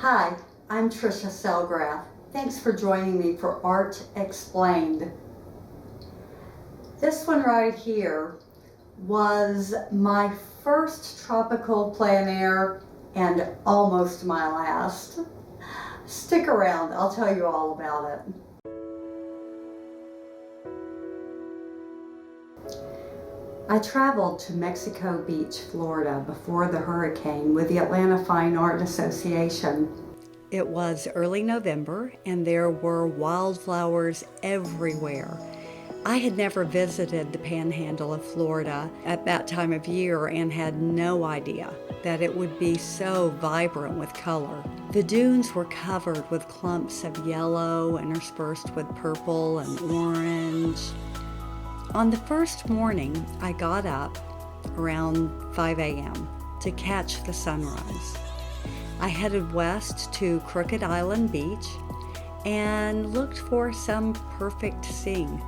Hi, I'm Trisha Selgrath. Thanks for joining me for Art Explained. This one right here was my first tropical plein air and almost my last. Stick around, I'll tell you all about it. I traveled to Mexico Beach, Florida before the hurricane with the Atlanta Fine Art Association. It was early November and there were wildflowers everywhere. I had never visited the panhandle of Florida at that time of year and had no idea that it would be so vibrant with color. The dunes were covered with clumps of yellow interspersed with purple and orange. On the first morning, I got up around 5 a.m. to catch the sunrise. I headed west to Crooked Island Beach and looked for some perfect scene.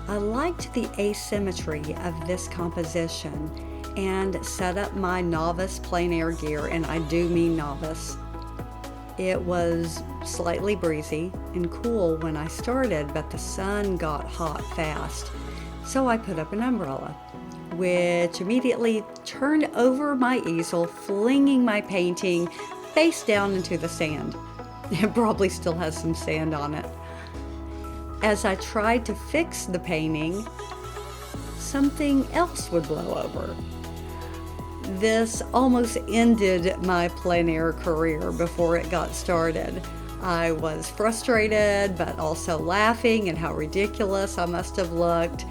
I liked the asymmetry of this composition and set up my novice plein air gear, and I do mean novice. It was slightly breezy and cool when I started, but the sun got hot fast, so I put up an umbrella, which immediately turned over my easel, flinging my painting face down into the sand. It probably still has some sand on it. As I tried to fix the painting, something else would blow over. This almost ended my plein air career before it got started. I was frustrated, but also laughing at how ridiculous I must have looked.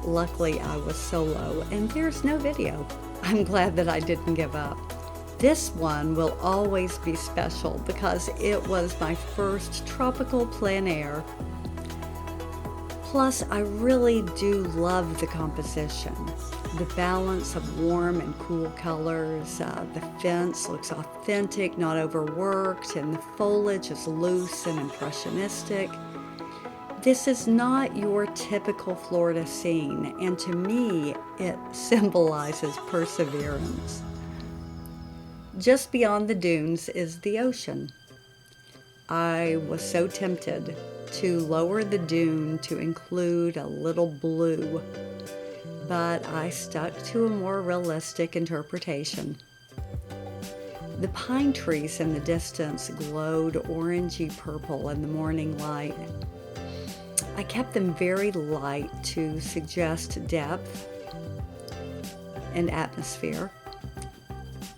Luckily, I was solo, and there's no video. I'm glad that I didn't give up. This one will always be special because it was my first tropical plein air. Plus, I really do love the composition. The balance of warm and cool colors, the fence looks authentic, not overworked, and the foliage is loose and impressionistic. This is not your typical Florida scene, and to me, it symbolizes perseverance. Just beyond the dunes is the ocean. I was so tempted to lower the dune to include a little blue, but I stuck to a more realistic interpretation. The pine trees in the distance glowed orangey purple in the morning light. I kept them very light to suggest depth and atmosphere.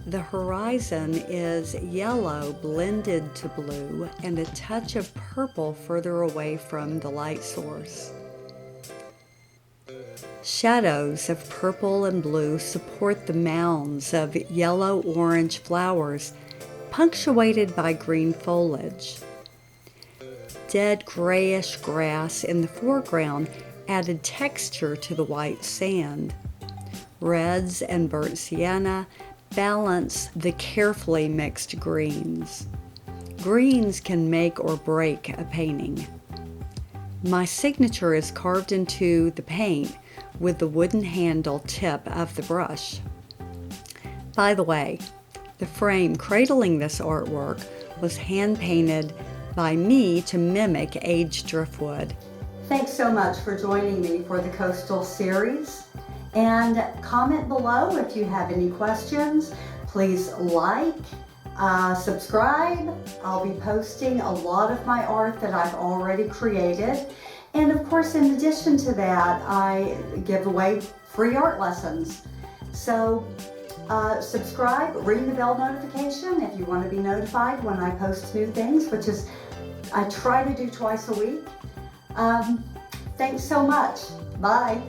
The horizon is yellow blended to blue and a touch of purple further away from the light source. Shadows of purple and blue support the mounds of yellow-orange flowers, punctuated by green foliage. Dead grayish grass in the foreground added texture to the white sand. Reds and burnt sienna balance the carefully mixed greens. Greens can make or break a painting. My signature is carved into the paint with the wooden handle tip of the brush. By the way, the frame cradling this artwork was hand-painted by me to mimic aged driftwood. Thanks so much for joining me for the Coastal series. And comment below if you have any questions. Please like, subscribe. I'll be posting a lot of my art that I've already created. And of course, in addition to that, I give away free art lessons. So subscribe, ring the bell notification if you want to be notified when I post new things, which is I try to do twice a week. Thanks so much. Bye.